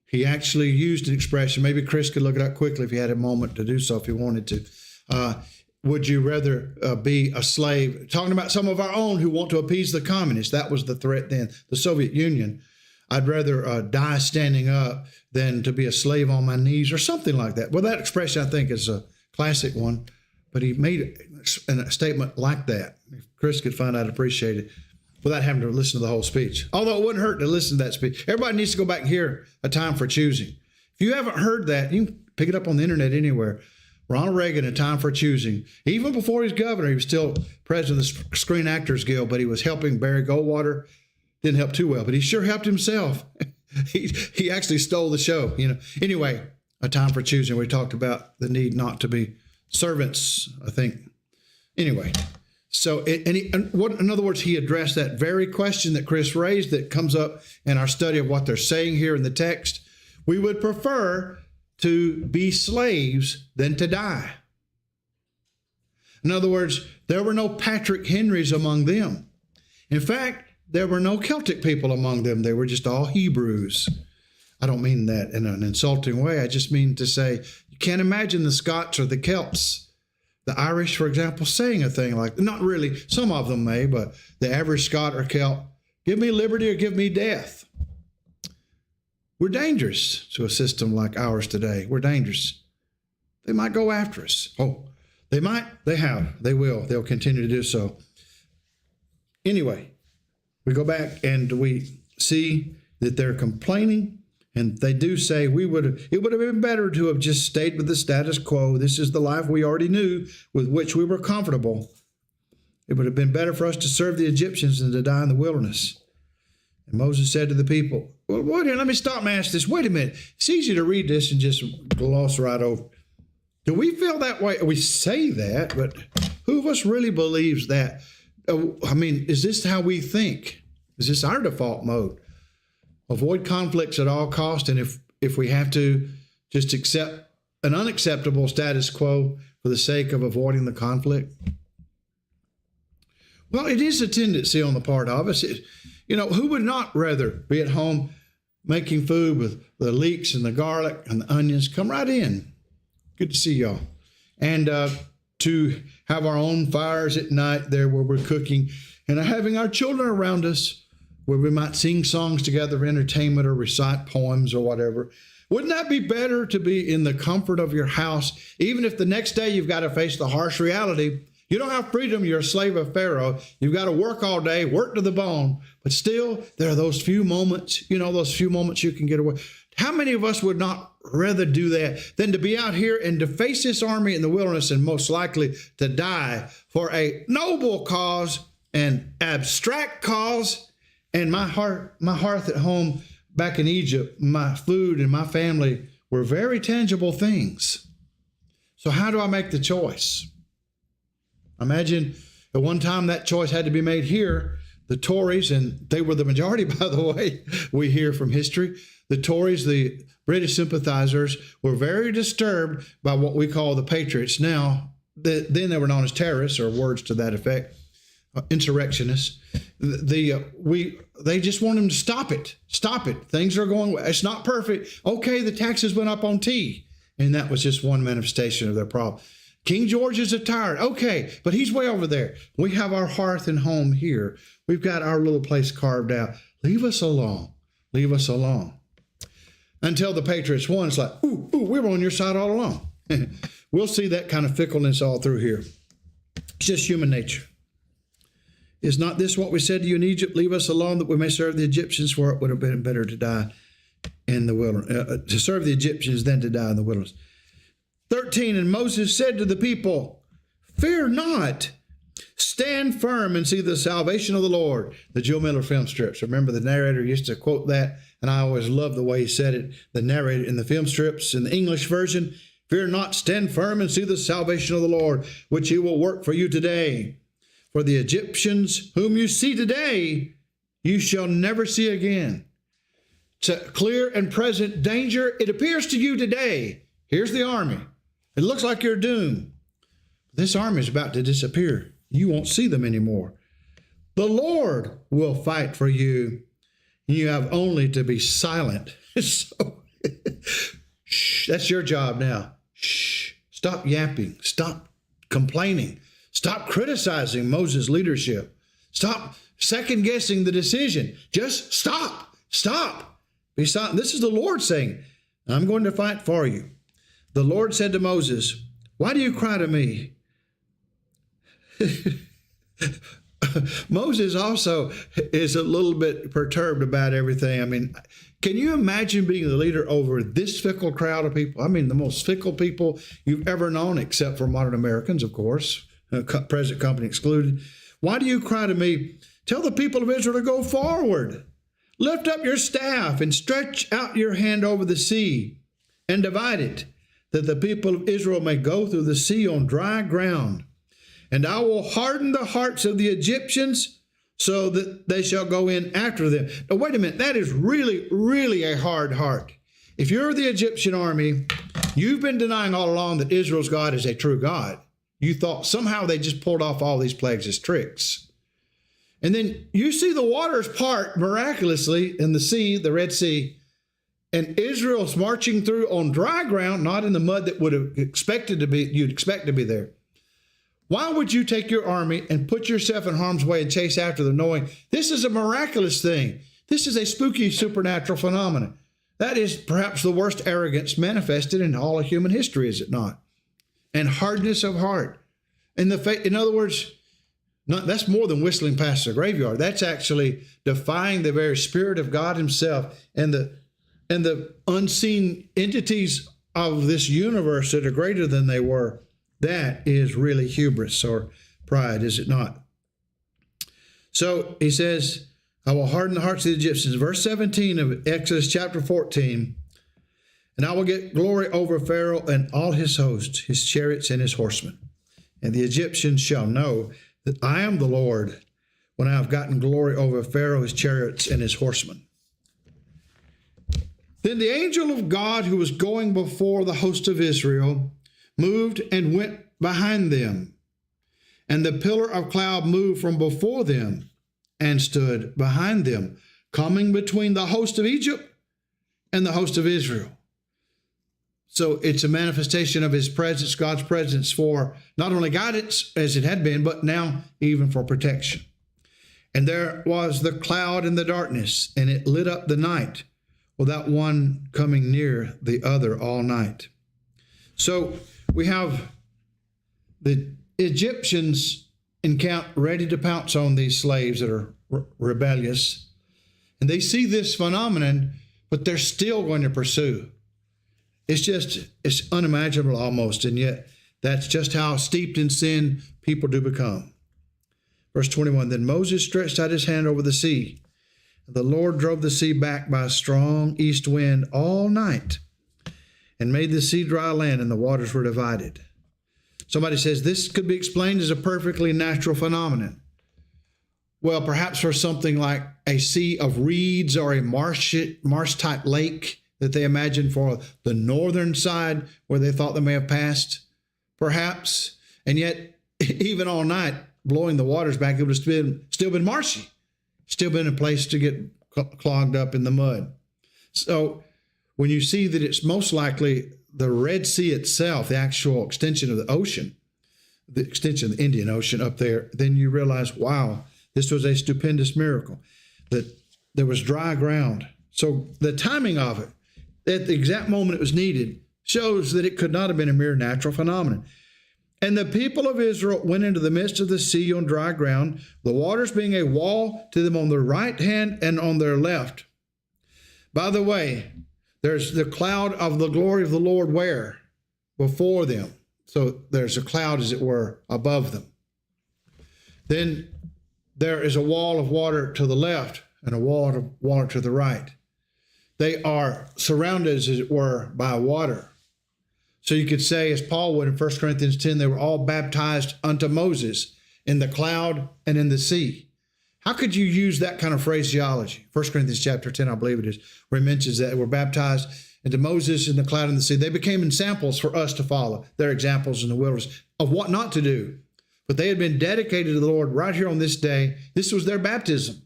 he actually used an expression. Maybe Chris could look it up quickly if he had a moment to do so, if he wanted to. Would you rather be a slave? Talking about some of our own who want to appease the communists. That was the threat then, the Soviet Union. I'd rather die standing up than to be a slave on my knees or something like that. Well, that expression, I think, is a classic one, but he made a statement like that. If Chris could find out, I'd appreciate it, without having to listen to the whole speech. Although it wouldn't hurt to listen to that speech. Everybody needs to go back and hear A Time for Choosing. If you haven't heard that, you can pick it up on the internet anywhere. Ronald Reagan, A Time for Choosing. Even before he was governor, he was still president of the Screen Actors Guild, but he was helping Barry Goldwater. Didn't help too well, but he sure helped himself. He actually stole the show, you know. Anyway, A Time for Choosing. We talked about the need not to be servants, I think. Anyway, so in other words, he addressed that very question that Chris raised that comes up in our study of what they're saying here in the text. We would prefer to be slaves than to die. In other words, there were no Patrick Henrys among them. In fact, there were no Celtic people among them. They were just all Hebrews. I don't mean that in an insulting way. I just mean to say, you can't imagine the Scots or the Celts, the Irish, for example, saying a thing like, not really, some of them may, but the average Scot or Celt, give me liberty or give me death. We're dangerous to a system like ours today. We're dangerous. They might go after us. Oh, they might, they have, they will, they'll continue to do so. Anyway, we go back and we see that they're complaining, and they do say it would have been better to have just stayed with the status quo. This is the life we already knew, with which we were comfortable. It would have been better for us to serve the Egyptians than to die in the wilderness. And Moses said to the people, well, let me stop and ask this. Wait a minute. It's easy to read this and just gloss right over. Do we feel that way? We say that, but who of us really believes that? I mean, is this how we think? Is this our default mode? Avoid conflicts at all costs, and if we have to, just accept an unacceptable status quo for the sake of avoiding the conflict? Well, it is a tendency on the part of us. Who would not rather be at home making food with the leeks and the garlic and the onions? Come right in. Good to see y'all. And to have our own fires at night there where we're cooking, and having our children around us where we might sing songs together for entertainment or recite poems or whatever. Wouldn't that be better to be in the comfort of your house, even if the next day you've got to face the harsh reality? You don't have freedom. You're a slave of Pharaoh. You've got to work all day, work to the bone. But still, there are those few moments, those few moments you can get away. How many of us would not rather do that than to be out here and to face this army in the wilderness and most likely to die for a noble cause, an abstract cause? And my hearth at home back in Egypt, my food and my family were very tangible things. So how do I make the choice? Imagine at one time that choice had to be made here. The Tories, and they were the majority, by the way, we hear from history. The Tories, the British sympathizers, were very disturbed by what we call the Patriots. Now, then they were known as terrorists, or words to that effect, insurrectionists. They just want them to stop it. Stop it. Things are going well. It's not perfect. Okay, the taxes went up on tea. And that was just one manifestation of their problem. King George is a tyrant. Okay, but he's way over there. We have our hearth and home here. We've got our little place carved out. Leave us alone. Leave us alone. Until the Patriots won, it's like, ooh, we were on your side all along. We'll see that kind of fickleness all through here. It's just human nature. Is not this what we said to you in Egypt? Leave us alone that we may serve the Egyptians, for it would have been better to die in the wilderness, to serve the Egyptians than to die in the wilderness. 13, and Moses said to the people, fear not, stand firm and see the salvation of the Lord. The Joe Miller film strips. Remember, the narrator used to quote that, and I always loved the way he said it. The narrator in the film strips, in the English version, fear not, stand firm and see the salvation of the Lord, which he will work for you today. For the Egyptians whom you see today, you shall never see again. It's a clear and present danger. It appears to you today. Here's the army. It looks like you're doomed. This army is about to disappear. You won't see them anymore. The Lord will fight for you. You have only to be silent. So, shh, that's your job now. Shh. Stop yapping. Stop complaining. Stop criticizing Moses' leadership. Stop second guessing the decision. Just stop. Stop. Be silent. This is the Lord saying, I'm going to fight for you. The Lord said to Moses, why do you cry to me? Moses also is a little bit perturbed about everything. I mean, can you imagine being the leader over this fickle crowd of people? I mean, the most fickle people you've ever known, except for modern Americans, of course, present company excluded. Why do you cry to me? Tell the people of Israel to go forward. Lift up your staff and stretch out your hand over the sea and divide it, that the people of Israel may go through the sea on dry ground. And I will harden the hearts of the Egyptians so that they shall go in after them. Now, wait a minute. That is really, really a hard heart. If you're the Egyptian army, you've been denying all along that Israel's God is a true God. You thought somehow they just pulled off all these plagues as tricks. And then you see the waters part miraculously in the sea, the Red Sea, and Israel's marching through on dry ground, not in the mud that would have expected to be, you'd expect to be there. Why would you take your army and put yourself in harm's way and chase after them, knowing this is a miraculous thing? This is a spooky supernatural phenomenon. That is perhaps the worst arrogance manifested in all of human history, is it not? And hardness of heart. In other words, that's more than whistling past the graveyard. That's actually defying the very Spirit of God himself and the unseen entities of this universe that are greater than they were. That is really hubris or pride, is it not? So he says, I will harden the hearts of the Egyptians. Verse 17 of Exodus chapter 14. And I will get glory over Pharaoh and all his hosts, his chariots and his horsemen. And the Egyptians shall know that I am the Lord when I have gotten glory over Pharaoh, his chariots, and his horsemen. Then the angel of God who was going before the host of Israel moved and went behind them. And the pillar of cloud moved from before them and stood behind them, coming between the host of Egypt and the host of Israel. So it's a manifestation of his presence, God's presence, for not only guidance as it had been, but now even for protection. And there was the cloud in the darkness, and it lit up the night without one coming near the other all night. So we have the Egyptians encamp ready to pounce on these slaves that are rebellious. And they see this phenomenon, but they're still going to pursue. It's unimaginable almost, and yet that's just how steeped in sin people do become. Verse 21, then Moses stretched out his hand over the sea. The Lord drove the sea back by a strong east wind all night and made the sea dry land, and the waters were divided. Somebody says this could be explained as a perfectly natural phenomenon. Well, perhaps for something like a sea of reeds or a marsh-type lake that they imagined for the northern side where they thought they may have passed, perhaps. And yet, even all night, blowing the waters back, it would have still been marshy, still been a place to get clogged up in the mud. So when you see that it's most likely the Red Sea itself, the actual extension of the ocean, the extension of the Indian Ocean up there, then you realize, wow, this was a stupendous miracle, that there was dry ground. So the timing of it, at the exact moment it was needed, shows that it could not have been a mere natural phenomenon. And the people of Israel went into the midst of the sea on dry ground, the waters being a wall to them on their right hand and on their left. By the way, there's the cloud of the glory of the Lord where? Before them. So there's a cloud, as it were, above them. Then there is a wall of water to the left and a wall of water to the right. They are surrounded, as it were, by water. So you could say, as Paul would in 1 Corinthians 10, they were all baptized unto Moses. in the cloud, and in the sea. How could you use that kind of phraseology? 1 Corinthians chapter 10, I believe it is, where he mentions that we're baptized into Moses in the cloud and the sea. They became examples for us to follow. They're examples in the wilderness of what not to do. But they had been dedicated to the Lord right here on this day. This was their baptism.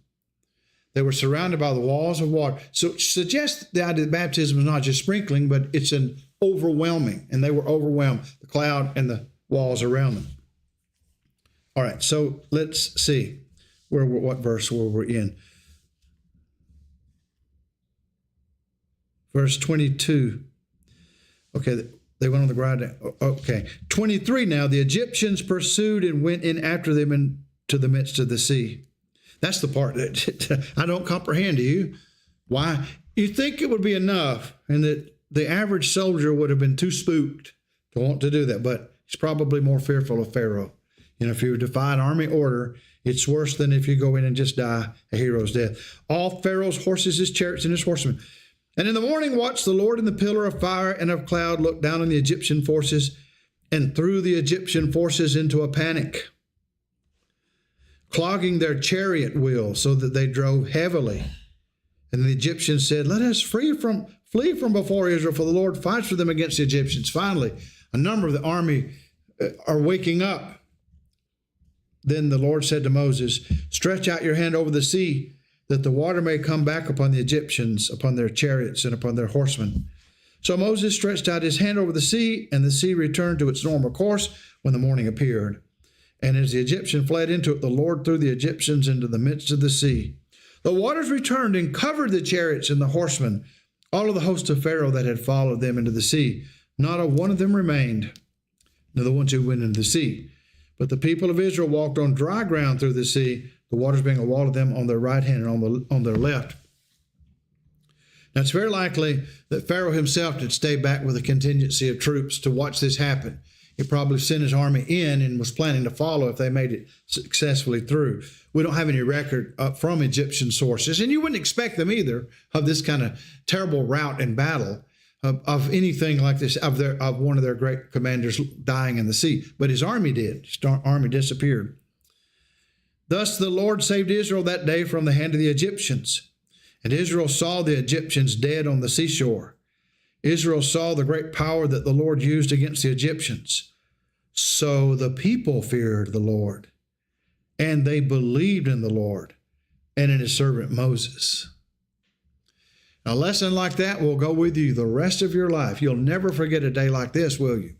They were surrounded by the walls of water. So it suggests the idea that baptism is not just sprinkling, but it's an overwhelming. And they were overwhelmed, the cloud and the walls around them. All right, so let's see what verse we're in. Verse 22. Okay, they went on the ground. Okay, 23 now. The Egyptians pursued and went in after them into the midst of the sea. That's the part that I don't comprehend. Do you? Why? You think it would be enough and that the average soldier would have been too spooked to want to do that, but he's probably more fearful of Pharaoh. You know, if you defy an army order, it's worse than if you go in and just die a hero's death. All Pharaoh's horses, his chariots, and his horsemen. And in the morning watched the Lord in the pillar of fire and of cloud looked down on the Egyptian forces and threw the Egyptian forces into a panic, clogging their chariot wheels so that they drove heavily. And the Egyptians said, let us flee from before Israel, for the Lord fights for them against the Egyptians. Finally, a number of the army are waking up. Then the Lord said to Moses, stretch out your hand over the sea, that the water may come back upon the Egyptians, upon their chariots, and upon their horsemen. So Moses stretched out his hand over the sea, and the sea returned to its normal course when the morning appeared. And as the Egyptian fled into it, the Lord threw the Egyptians into the midst of the sea. The waters returned and covered the chariots and the horsemen, all of the host of Pharaoh that had followed them into the sea. Not a one of them remained, nor the ones who went into the sea. But the people of Israel walked on dry ground through the sea, the waters being a wall of them on their right hand and on their left. Now, it's very likely that Pharaoh himself did stay back with a contingency of troops to watch this happen. He probably sent his army in and was planning to follow if they made it successfully through. We don't have any record from Egyptian sources, and you wouldn't expect them either, of this kind of terrible rout and battle, of anything like this, of one of their great commanders dying in the sea. But his army did. His army disappeared. Thus the Lord saved Israel that day from the hand of the Egyptians. And Israel saw the Egyptians dead on the seashore. Israel saw the great power that the Lord used against the Egyptians. So the people feared the Lord, and they believed in the Lord and in his servant Moses. A lesson like that will go with you the rest of your life. You'll never forget a day like this, will you?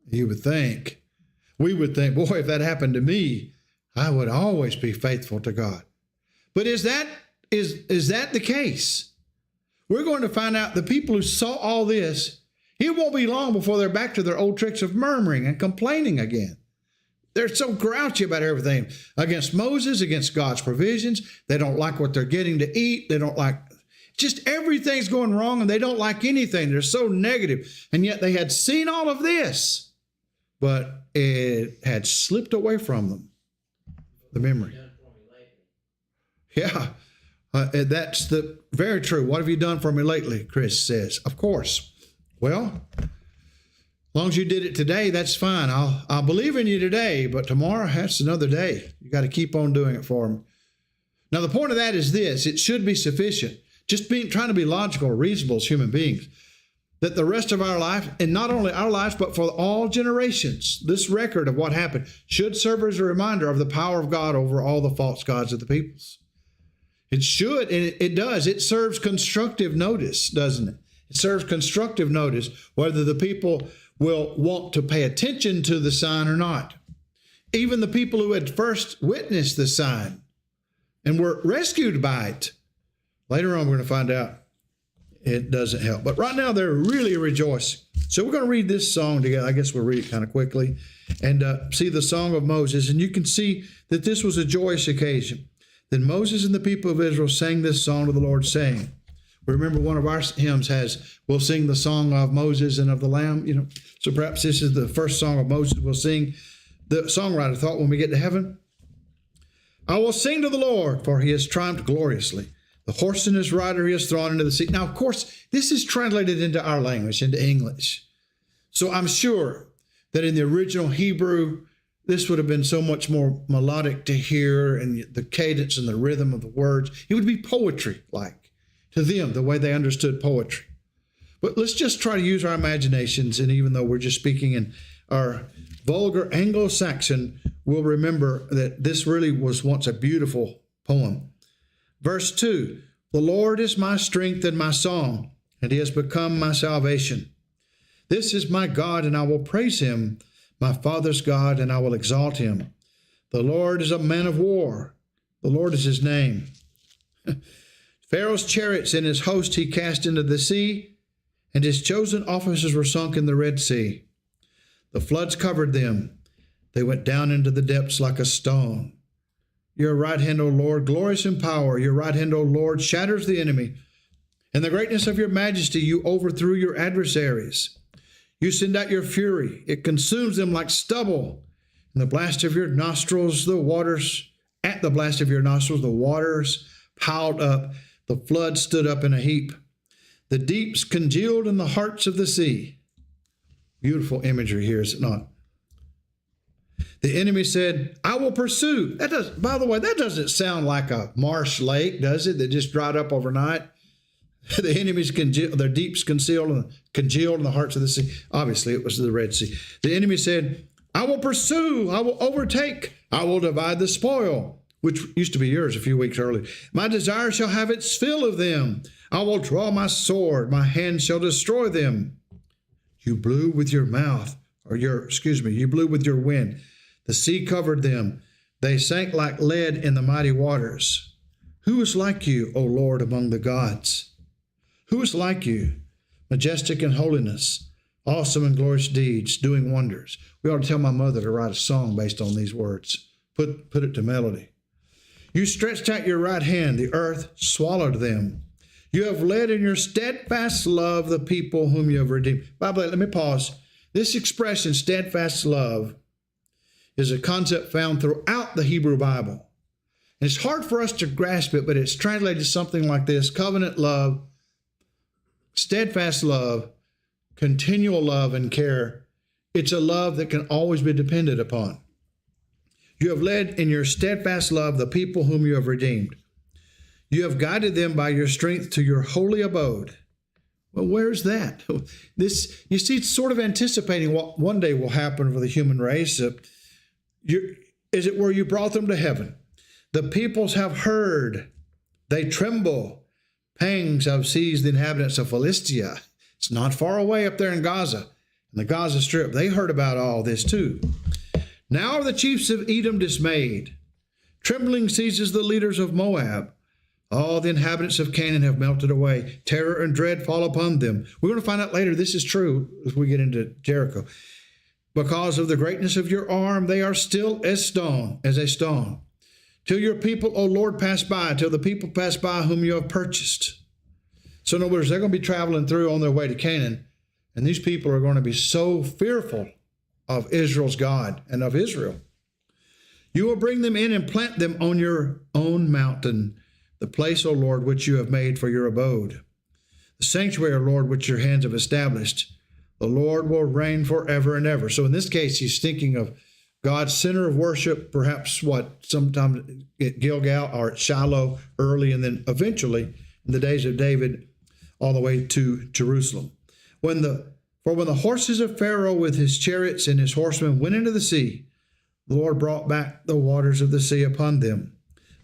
You would think. We would think, boy, if that happened to me, I would always be faithful to God. But is that the case? We're going to find out the people who saw all this, it won't be long before they're back to their old tricks of murmuring and complaining again. They're so grouchy about everything, against Moses, against God's provisions. They don't like what they're getting to eat. They don't like, just everything's going wrong, and they don't like anything. They're so negative. And yet they had seen all of this, but it had slipped away from them, the memory. Yeah, that's the very true. What have you done for me lately? Chris says. Of course. Well, as long as you did it today, that's fine. I'll believe in you today, but tomorrow, that's another day. You got to keep on doing it for me. Now, the point of that is this. It should be sufficient. Just trying to be logical, reasonable as human beings. That the rest of our life, and not only our lives, but for all generations, this record of what happened should serve as a reminder of the power of God over all the false gods of the peoples. It should, and it does. It serves constructive notice, doesn't it? It serves constructive notice whether the people will want to pay attention to the sign or not. Even the people who had first witnessed the sign and were rescued by it. Later on, we're going to find out it doesn't help. But right now, they're really rejoicing. So we're going to read this song together. I guess we'll read it kind of quickly and see the song of Moses. And you can see that this was a joyous occasion. Then Moses and the people of Israel sang this song to the Lord, saying, remember, one of our hymns has, we'll sing the song of Moses and of the Lamb, So perhaps this is the first song of Moses we'll sing. The songwriter thought when we get to heaven, I will sing to the Lord, for he has triumphed gloriously. The horse and his rider he has thrown into the sea. Now, of course, this is translated into our language, into English. So I'm sure that in the original Hebrew, this would have been so much more melodic to hear, and the cadence and the rhythm of the words. It would be poetry-like to them, the way they understood poetry. But let's just try to use our imaginations, and even though we're just speaking in our vulgar Anglo-Saxon, we'll remember that this really was once a beautiful poem. Verse 2, the Lord is my strength and my song, and he has become my salvation. This is my God, and I will praise him, my father's God, and I will exalt him. The Lord is a man of war. The Lord is his name. Pharaoh's chariots and his host he cast into the sea, and his chosen officers were sunk in the Red Sea. The floods covered them. They went down into the depths like a stone. Your right hand, O Lord, glorious in power. Your right hand, O Lord, shatters the enemy. In the greatness of your majesty, you overthrew your adversaries. You send out your fury. It consumes them like stubble. In the blast of your nostrils, the waters, at the blast of your nostrils, the waters piled up. The flood stood up in a heap. The deeps congealed in the hearts of the sea. Beautiful imagery here, is it not? The enemy said, I will pursue. By the way, that doesn't sound like a marsh lake, does it? That just dried up overnight. The enemies, their deeps congealed in the hearts of the sea. Obviously, it was the Red Sea. The enemy said, I will pursue. I will overtake. I will divide the spoil, which used to be yours a few weeks earlier. My desire shall have its fill of them. I will draw my sword. My hand shall destroy them. You blew with your mouth, you blew with your wind. The sea covered them. They sank like lead in the mighty waters. Who is like you, O Lord, among the gods? Who is like you, majestic in holiness, awesome in glorious deeds, doing wonders? We ought to tell my mother to write a song based on these words. Put it to melody. You stretched out your right hand. The earth swallowed them. You have led in your steadfast love the people whom you have redeemed. By the way, let me pause. This expression, steadfast love, is a concept found throughout the Hebrew Bible. And it's hard for us to grasp it, but it's translated something like this: covenant love, steadfast love, continual love and care. It's a love that can always be depended upon. You have led in your steadfast love the people whom you have redeemed. You have guided them by your strength to your holy abode. Well, where's that? This, you see, it's sort of anticipating what one day will happen for the human race. Is it where you brought them to heaven? The peoples have heard. They tremble. Pangs have seized the inhabitants of Philistia. It's not far away up there in Gaza, in the Gaza Strip. They heard about all this too. Now are the chiefs of Edom dismayed. Trembling seizes the leaders of Moab. All the inhabitants of Canaan have melted away. Terror and dread fall upon them. We're going to find out later this is true as we get into Jericho. Because of the greatness of your arm, they are still as a stone. Till your people, O Lord, pass by, till the people pass by whom you have purchased. So in other words, they're going to be traveling through on their way to Canaan, and these people are going to be so fearful of Israel's God and of Israel. You will bring them in and plant them on your own mountain, the place, O Lord, which you have made for your abode. The sanctuary, O Lord, which your hands have established. The Lord will reign forever and ever. So in this case, he's thinking of God's center of worship, perhaps sometime at Gilgal or at Shiloh early, and then eventually in the days of David, all the way to Jerusalem. When the horses of Pharaoh with his chariots and his horsemen went into the sea, the Lord brought back the waters of the sea upon them.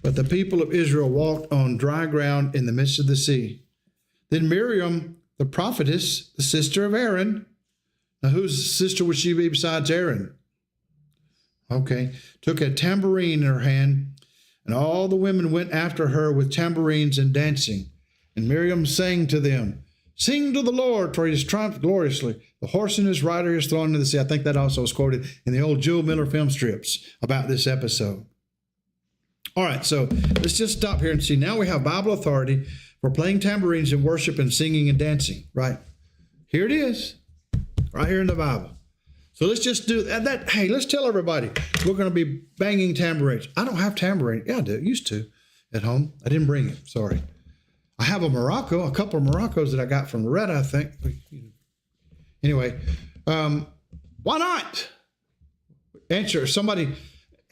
But the people of Israel walked on dry ground in the midst of the sea. Then Miriam, the prophetess, the sister of Aaron. Now, whose sister would she be besides Aaron? Okay. Took a tambourine in her hand, and all the women went after her with tambourines and dancing. And Miriam sang to them, Sing to the Lord, for he has triumphed gloriously. The horse and his rider is thrown into the sea. I think that also was quoted in the old Joe Miller film strips about this episode. All right, so let's just stop here and see. Now we have Bible authority for playing tambourines in worship and singing and dancing, right? Here it is, right here in the Bible. So let's just do that. Hey, let's tell everybody we're going to be banging tambourines. I don't have tambourine. Yeah, I do. Used to at home. I didn't bring it. Sorry. I have a couple of maracas that I got from Loretta, I think. Anyway, why not? answer. Somebody,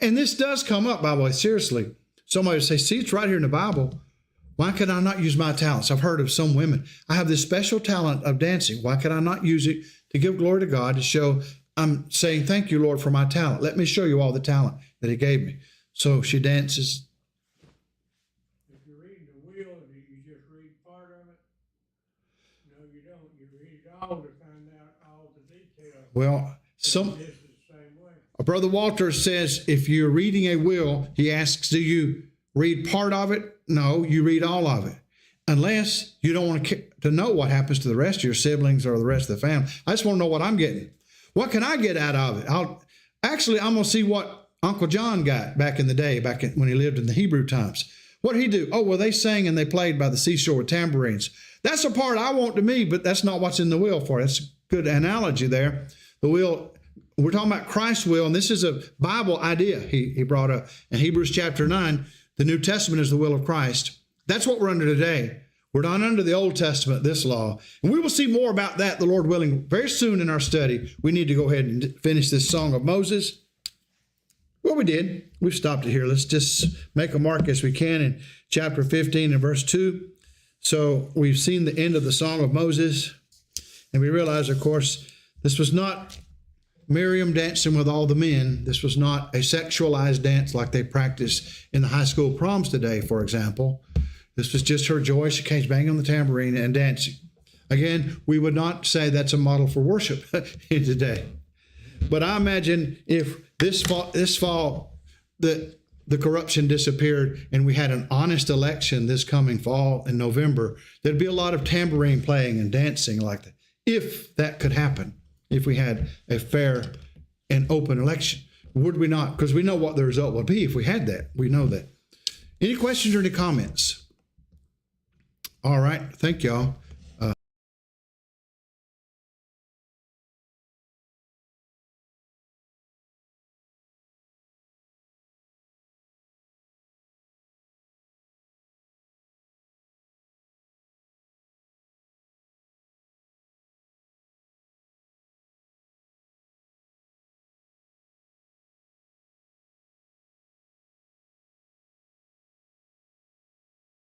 and this does come up, by the way, seriously. Somebody would say, see, it's right here in the Bible. Why could I not use my talents? I've heard of some women. I have this special talent of dancing. Why could I not use it to give glory to God, to show I'm saying, thank you, Lord, for my talent. Let me show you all the talent that he gave me. So she dances. If you're reading the will, do you just read part of it? No, you don't. You read it all to find out all the details. Well, This is the same way. Brother Walter says, if you're reading a will, he asks, do you read part of it? No, you read all of it. Unless you don't want to know what happens to the rest of your siblings or the rest of the family. I just want to know what I'm getting. What can I get out of it? I'm going to see what Uncle John got back in the day, when he lived in the Hebrew times. What did he do? Oh, well, they sang and they played by the seashore with tambourines. That's the part I want to me, but that's not what's in the will for it. That's a good analogy there. The will, we're talking about Christ's will, and this is a Bible idea he brought up. In Hebrews chapter 9, the New Testament is the will of Christ. That's what we're under today. We're not under the Old Testament, this law. And we will see more about that, the Lord willing, very soon in our study. We need to go ahead and finish this Song of Moses. Well, we did. We've stopped it here. Let's just make a mark as we can in chapter 15 and verse 2. So we've seen the end of the Song of Moses. And we realize, of course, this was not Miriam dancing with all the men. This was not a sexualized dance like they practice in the high school proms today, for example. This was just her joy. She came banging on the tambourine and dancing. Again, we would not say that's a model for worship today. But I imagine if this fall, the corruption disappeared and we had an honest election this coming fall in November, there'd be a lot of tambourine playing and dancing like that. If that could happen, if we had a fair and open election. Would we not? Because we know what the result would be if we had that. We know that. Any questions or any comments? All right. Thank y'all.